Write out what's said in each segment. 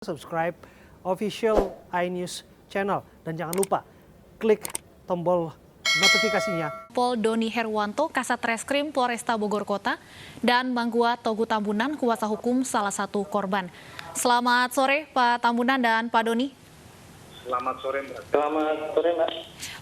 subscribe official iNews channel dan jangan lupa klik tombol notifikasinya. Pol Doni Herwanto, Kasat Reskrim Polresta Bogor Kota, dan Manggua Togu Tambunan, kuasa hukum salah satu korban. Selamat sore Pak Tambunan dan Pak Doni. Selamat sore Mbak. Selamat sore Mbak.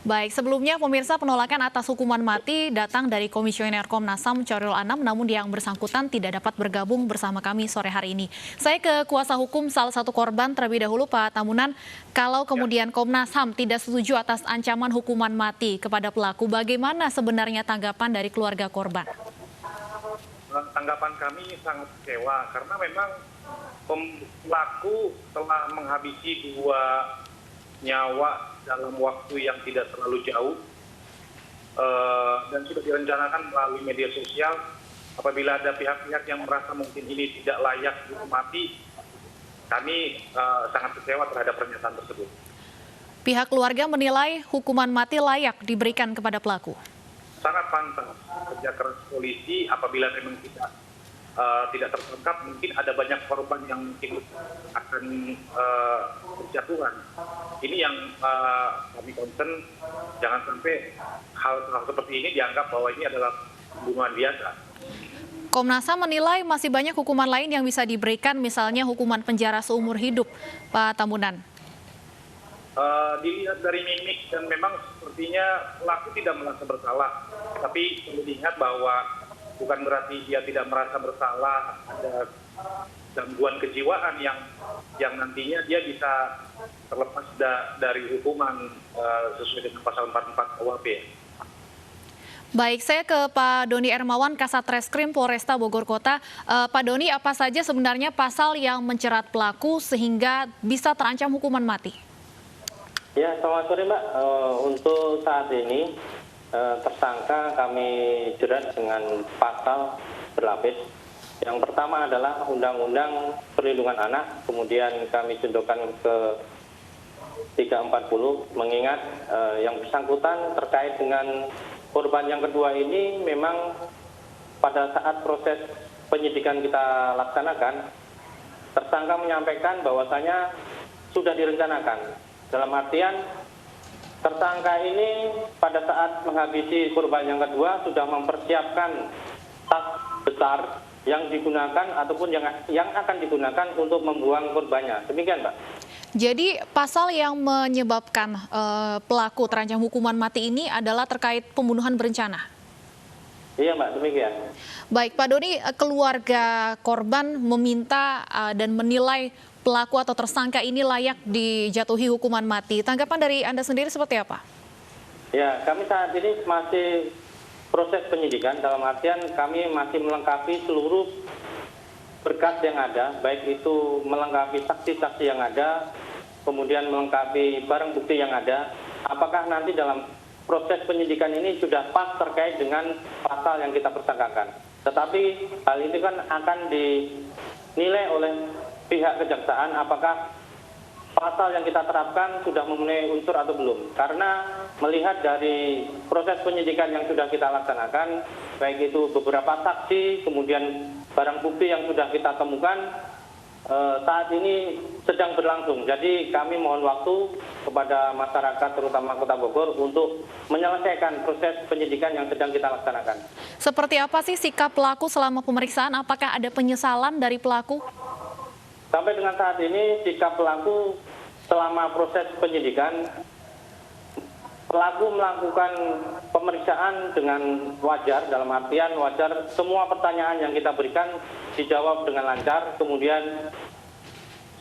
Baik, sebelumnya pemirsa, penolakan atas hukuman mati datang dari Komisioner Komnas HAM Chairul Anam, namun yang bersangkutan tidak dapat bergabung bersama kami sore hari ini. Saya ke kuasa hukum salah satu korban terlebih dahulu, Pak Tambunan. Kalau kemudian Komnas HAM tidak setuju atas ancaman hukuman mati kepada pelaku, bagaimana sebenarnya tanggapan dari keluarga korban? Tanggapan kami sangat kecewa karena memang pelaku telah menghabisi dua nyawa dalam waktu yang tidak terlalu jauh dan sudah direncanakan melalui media sosial. Apabila ada pihak-pihak yang merasa mungkin ini tidak layak dihukum mati, kami sangat kecewa terhadap pernyataan tersebut. Pihak keluarga menilai hukuman mati layak diberikan kepada pelaku. Sangat pantas kerja keras polisi apabila memang tidak tertangkap, mungkin ada banyak korban yang mungkin akan berjatuhan. Ini yang kami concern, jangan sampai hal seperti ini dianggap bahwa ini adalah pembunuhan biasa. Komnas HAM menilai masih banyak hukuman lain yang bisa diberikan, misalnya hukuman penjara seumur hidup, Pak Tambunan. Dilihat dari mimik dan memang sepertinya pelaku tidak merasa bersalah, tapi perlu diingat bahwa bukan berarti dia tidak merasa bersalah, ada gangguan kejiwaan yang nantinya dia bisa terlepas dari hukuman sesuai dengan pasal 44 KUHP. Baik, saya ke Pak Doni Ermawan, Kasat Reskrim Polresta Bogor Kota. Pak Doni, apa saja sebenarnya pasal yang menjerat pelaku sehingga bisa terancam hukuman mati? Ya, selamat sore Mbak. Untuk saat ini tersangka kami jerat dengan pasal berlapis. Yang pertama adalah Undang-Undang Perlindungan Anak, kemudian kami contohkan ke 340, mengingat yang bersangkutan terkait dengan korban yang kedua ini memang pada saat proses penyidikan kita laksanakan, tersangka menyampaikan bahwasanya sudah direncanakan. Dalam artian tersangka ini pada saat menghabisi korban yang kedua sudah mempersiapkan tas besar yang digunakan ataupun yang akan digunakan untuk membuang korbannya. Demikian, Pak. Jadi pasal yang menyebabkan pelaku terancam hukuman mati ini adalah terkait pembunuhan berencana? Iya, Mbak, demikian. Baik, Pak Doni, keluarga korban meminta dan menilai pelaku atau tersangka ini layak dijatuhi hukuman mati. Tanggapan dari Anda sendiri seperti apa? Ya, kami saat ini masih proses penyidikan, dalam artian kami masih melengkapi seluruh berkas yang ada, baik itu melengkapi saksi-saksi yang ada, kemudian melengkapi barang bukti yang ada. Apakah nanti dalam proses penyidikan ini sudah pas terkait dengan pasal yang kita persangkakan. Tetapi hal ini kan akan dinilai oleh pihak kejaksaan apakah pasal yang kita terapkan sudah memenuhi unsur atau belum. Karena melihat dari proses penyidikan yang sudah kita laksanakan, baik itu beberapa saksi, kemudian barang bukti yang sudah kita temukan, saat ini sedang berlangsung. Jadi kami mohon waktu kepada masyarakat terutama Kota Bogor untuk menyelesaikan proses penyidikan yang sedang kita laksanakan. Seperti apa sih sikap pelaku selama pemeriksaan? Apakah ada penyesalan dari pelaku? Sampai dengan saat ini sikap pelaku selama proses penyidikan, pelaku melakukan pemeriksaan dengan wajar, dalam artian wajar semua pertanyaan yang kita berikan dijawab dengan lancar, kemudian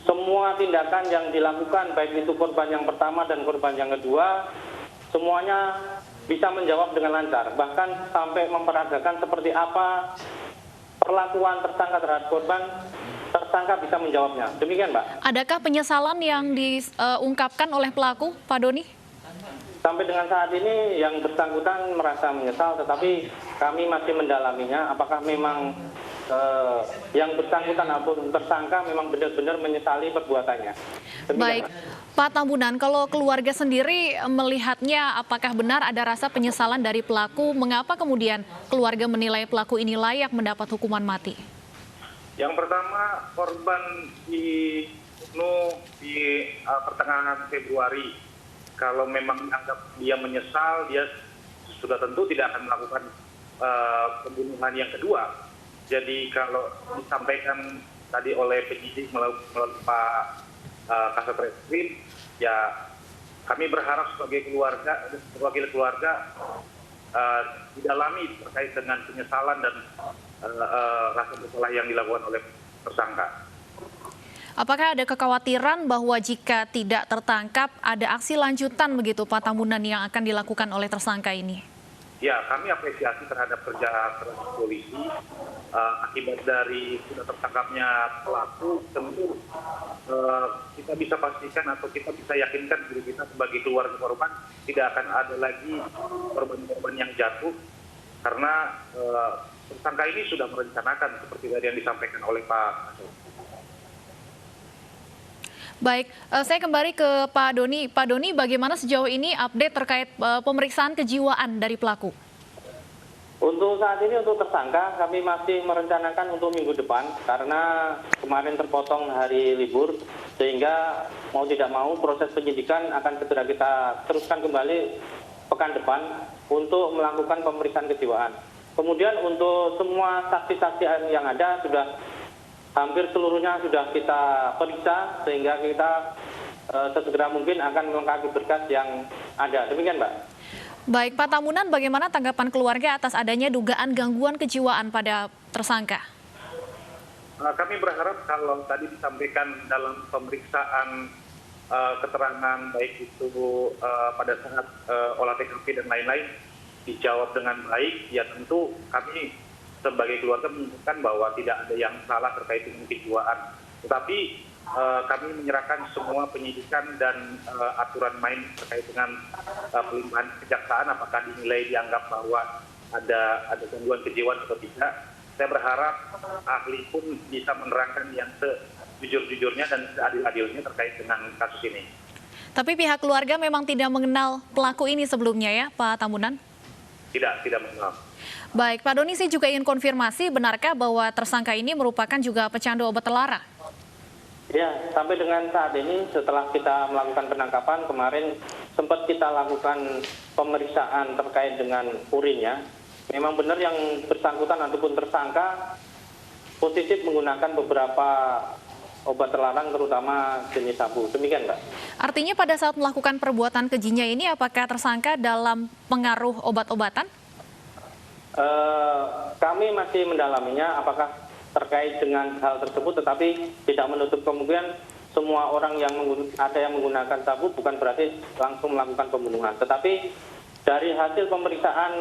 semua tindakan yang dilakukan baik itu korban yang pertama dan korban yang kedua semuanya bisa menjawab dengan lancar, bahkan sampai memperagakan seperti apa perlakuan tersangka terhadap korban, tersangka bisa menjawabnya. Demikian, Mbak. Adakah penyesalan yang diungkapkan oleh pelaku, Pak Doni? Sampai dengan saat ini yang bersangkutan merasa menyesal, tetapi kami masih mendalaminya apakah memang yang bersangkutan ataupun tersangka memang benar-benar menyesali perbuatannya. Demikian, Baik, Pak Tambunan, kalau keluarga sendiri melihatnya apakah benar ada rasa penyesalan dari pelaku, mengapa kemudian keluarga menilai pelaku ini layak mendapat hukuman mati? Yang pertama, korban dibunuh pertengahan Februari. Kalau memang dianggap dia menyesal, dia sudah tentu tidak akan melakukan pembunuhan yang kedua. Jadi kalau disampaikan tadi oleh penyidik melalui Pak Kasat Reskrim, ya kami berharap sebagai keluarga, wakil keluarga didalami terkait dengan penyesalan dan rasa bersalah yang dilakukan oleh tersangka. Apakah ada kekhawatiran bahwa jika tidak tertangkap ada aksi lanjutan begitu Pak Tambunan yang akan dilakukan oleh tersangka ini? Ya, kami apresiasi terhadap kerja keras polisi. Akibat dari sudah tertangkapnya pelaku, tentu kita bisa pastikan atau kita bisa yakinkan diri kita sebagai keluarga korban tidak akan ada lagi korban-korban yang jatuh, karena tersangka ini sudah merencanakan seperti tadi yang disampaikan oleh Pak. Baik, saya kembali ke Pak Doni. Pak Doni, bagaimana sejauh ini update terkait pemeriksaan kejiwaan dari pelaku? Untuk saat ini untuk tersangka kami masih merencanakan untuk minggu depan karena kemarin terpotong hari libur, sehingga mau tidak mau proses penyidikan akan segera kita teruskan kembali pekan depan untuk melakukan pemeriksaan kejiwaan. Kemudian untuk semua saksi-saksi yang ada sudah hampir seluruhnya sudah kita periksa, sehingga kita sesegera mungkin akan melengkapi berkas yang ada. Demikian, Mbak. Baik, Pak Tambunan, bagaimana tanggapan keluarga atas adanya dugaan gangguan kejiwaan pada tersangka? Kami berharap kalau tadi disampaikan dalam pemeriksaan keterangan baik itu pada saat olah TKP dan lain-lain dijawab dengan baik, ya tentu kami sebagai keluarga menunjukkan bahwa tidak ada yang salah terkait dengan kejiwaan. Tetapi kami menyerahkan semua penyidikan dan aturan main terkait dengan pelimpahan kejaksaan, apakah dinilai dianggap bahwa ada gangguan kejiwaan atau tidak. Saya berharap ahli pun bisa menerangkan yang sejujur-jujurnya dan seadil-adilnya terkait dengan kasus ini. Tapi pihak keluarga memang tidak mengenal pelaku ini sebelumnya ya, Pak Tambunan? Tidak mengenal. Baik, Pak Doni, saya juga ingin konfirmasi, benarkah bahwa tersangka ini merupakan juga pecandu obat terlarang? Ya, sampai dengan saat ini setelah kita melakukan penangkapan kemarin sempat kita lakukan pemeriksaan terkait dengan urinnya. Memang benar yang bersangkutan ataupun tersangka positif menggunakan beberapa obat terlarang terutama jenis sabu. Demikian, Mbak. Artinya pada saat melakukan perbuatan kejinya ini apakah tersangka dalam pengaruh obat-obatan? Kami masih mendalaminya apakah terkait dengan hal tersebut, tetapi tidak menutup kemungkinan semua orang yang ada yang menggunakan sabu bukan berarti langsung melakukan pembunuhan. Tetapi dari hasil pemeriksaan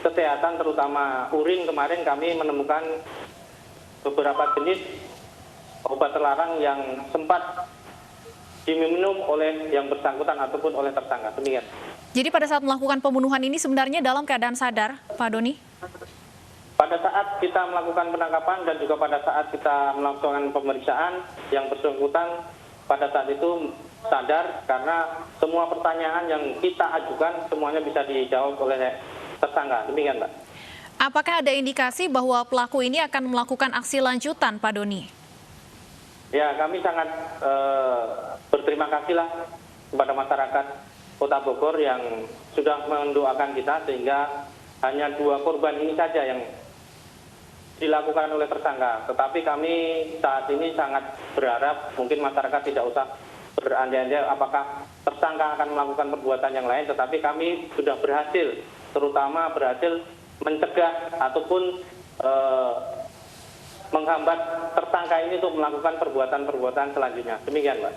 kesehatan terutama urin kemarin kami menemukan beberapa jenis obat terlarang yang sempat diminum oleh yang bersangkutan ataupun oleh tersangka. Demikian. Jadi pada saat melakukan pembunuhan ini sebenarnya dalam keadaan sadar, Pak Doni? Pada saat kita melakukan penangkapan dan juga pada saat kita melakukan pemeriksaan, yang bersangkutan pada saat itu sadar karena semua pertanyaan yang kita ajukan semuanya bisa dijawab oleh tersangka. Demikian, Mbak. Apakah ada indikasi bahwa pelaku ini akan melakukan aksi lanjutan, Pak Doni? Ya, kami sangat berterima kasihlah kepada masyarakat Kota Bogor yang sudah mendoakan kita sehingga hanya 2 korban ini saja yang dilakukan oleh tersangka. Tetapi kami saat ini sangat berharap mungkin masyarakat tidak usah berandai-andai apakah tersangka akan melakukan perbuatan yang lain, tetapi kami sudah berhasil, terutama berhasil mencegah ataupun menghambat tersangka ini untuk melakukan perbuatan-perbuatan selanjutnya. Demikian, Mbak.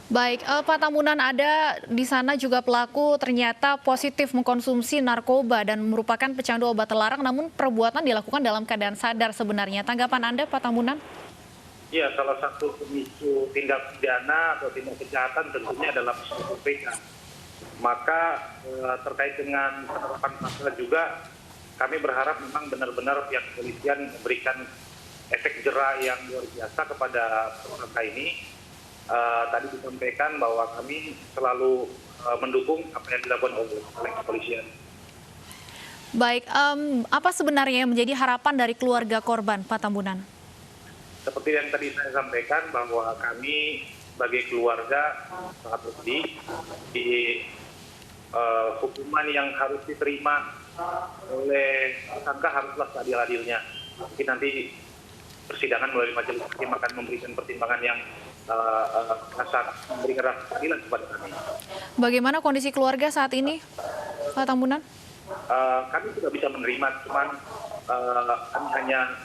Baik, Pak Tambunan, ada di sana juga pelaku ternyata positif mengkonsumsi narkoba dan merupakan pecandu obat terlarang, namun perbuatan dilakukan dalam keadaan sadar sebenarnya. Tanggapan Anda, Pak Tambunan? Ya, salah satu pemicu tindak pidana atau tindak kejahatan tentunya adalah PK. Maka terkait dengan penerapan pasal juga, kami berharap memang benar-benar pihak kepolisian memberikan efek jera yang luar biasa kepada tersangka ini. Tadi disampaikan bahwa kami selalu mendukung apa yang dilakukan oleh kepolisian. Baik, apa sebenarnya yang menjadi harapan dari keluarga korban, Pak Tambunan? Seperti yang tadi saya sampaikan bahwa kami sebagai keluarga sangat sedih di hukuman yang harus diterima oleh tersangka haruslah seadil-adilnya. Mungkin nanti persidangan melalui majelis hakim akan memberikan pertimbangan yang memberikan rasa keadilan kepada kami. Bagaimana kondisi keluarga saat ini, Pak Tambunan? Kami sudah bisa menerima, cuman kami hanya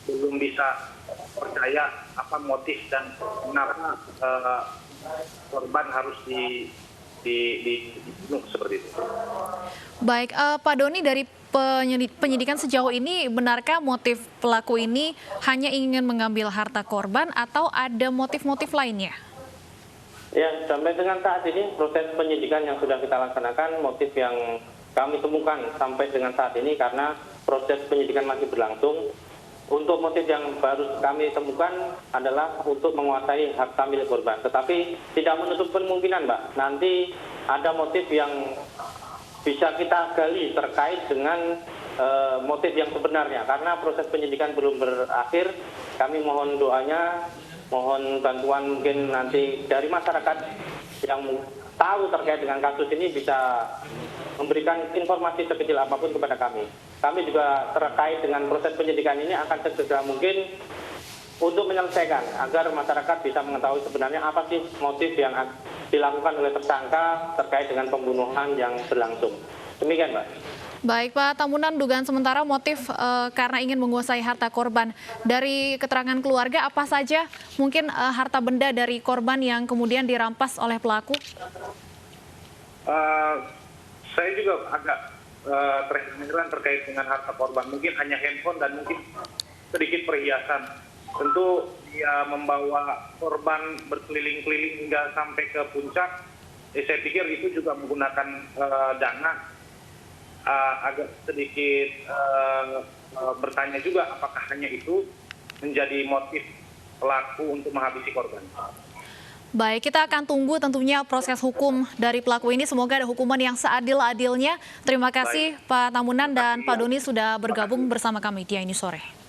belum bisa percaya apa motif dan kenapa korban harus dibunuh seperti itu. Baik, Pak Doni, dari penyidikan sejauh ini, benarkah motif pelaku ini hanya ingin mengambil harta korban atau ada motif-motif lainnya? Ya, sampai dengan saat ini proses penyidikan yang sudah kita laksanakan, motif yang kami temukan sampai dengan saat ini karena proses penyidikan masih berlangsung. Untuk motif yang baru kami temukan adalah untuk menguasai harta milik korban. Tetapi tidak menutup kemungkinan, Mbak, nanti ada motif yang bisa kita gali terkait dengan motif yang sebenarnya. Karena proses penyidikan belum berakhir, kami mohon doanya, mohon bantuan mungkin nanti dari masyarakat yang tahu terkait dengan kasus ini bisa memberikan informasi sekecil apapun kepada kami. Kami juga terkait dengan proses penyidikan ini akan segera mungkin untuk menyelesaikan agar masyarakat bisa mengetahui sebenarnya apa sih motif yang dilakukan oleh tersangka terkait dengan pembunuhan yang berlangsung. Demikian, Mbak. Baik, Pak Tambunan, dugaan sementara motif karena ingin menguasai harta korban. Dari keterangan keluarga, apa saja mungkin harta benda dari korban yang kemudian dirampas oleh pelaku? Saya juga agak terheran terkait dengan harta korban. Mungkin hanya handphone dan mungkin sedikit perhiasan. Tentu dia membawa korban berkeliling-keliling hingga sampai ke puncak. Saya pikir itu juga menggunakan dana. Agak sedikit bertanya juga apakah hanya itu menjadi motif pelaku untuk menghabisi korban. Baik, kita akan tunggu tentunya proses hukum dari pelaku ini. Semoga ada hukuman yang seadil-adilnya. Terima kasih Pak Tambunan dan Pak Doni sudah bergabung bersama kami di ini sore.